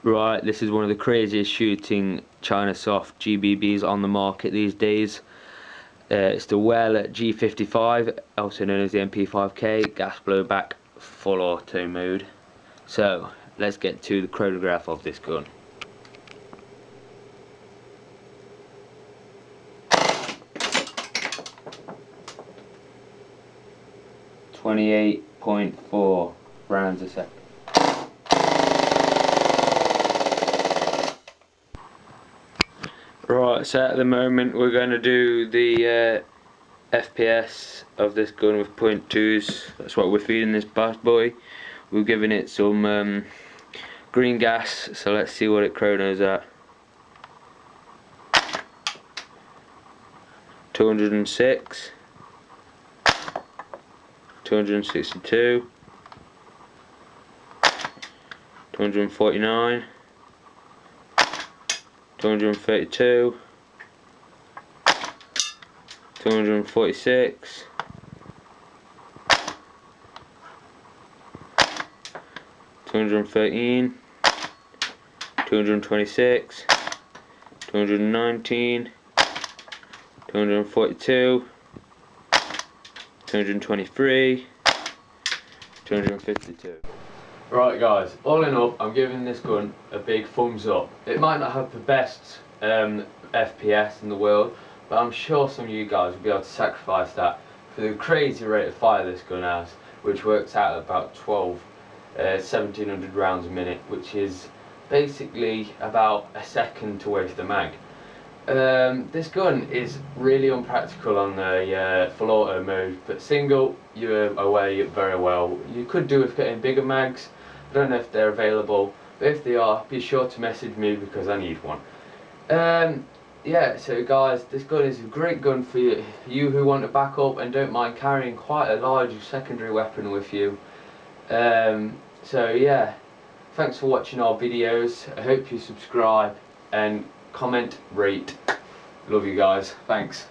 Right, this is one of the craziest shooting China soft GBBs on the market these days. It's the g-55, also known as the mp5k, gas blowback full auto mode. So let's get to the chronograph of this gun. .4 rounds a second. Right, so at the moment we're going to do the FPS of this gun with .2s. That's what we're feeding this bad boy. We're giving it some green gas, so let's see what it chronos at. 206, 262, 249, 232, 246, 213, 226, 219, 242, 223, 252. Right guys, all in all, I'm giving this gun a big thumbs up. It might not have the best FPS in the world, but I'm sure some of you guys will be able to sacrifice that for the crazy rate of fire this gun has, which works out at about 1700 rounds a minute, which is basically about a second to waste the mag. This gun is really unpractical on the full auto mode, but single you're away very well. You could do with getting bigger mags. I don't know if they're available, but if they are, be sure to message me because I need one. Yeah, so guys, this gun is a great gun for you who want to back up and don't mind carrying quite a large secondary weapon with you. So yeah, thanks for watching our videos. I hope you subscribe and comment, rate. Love you guys. Thanks.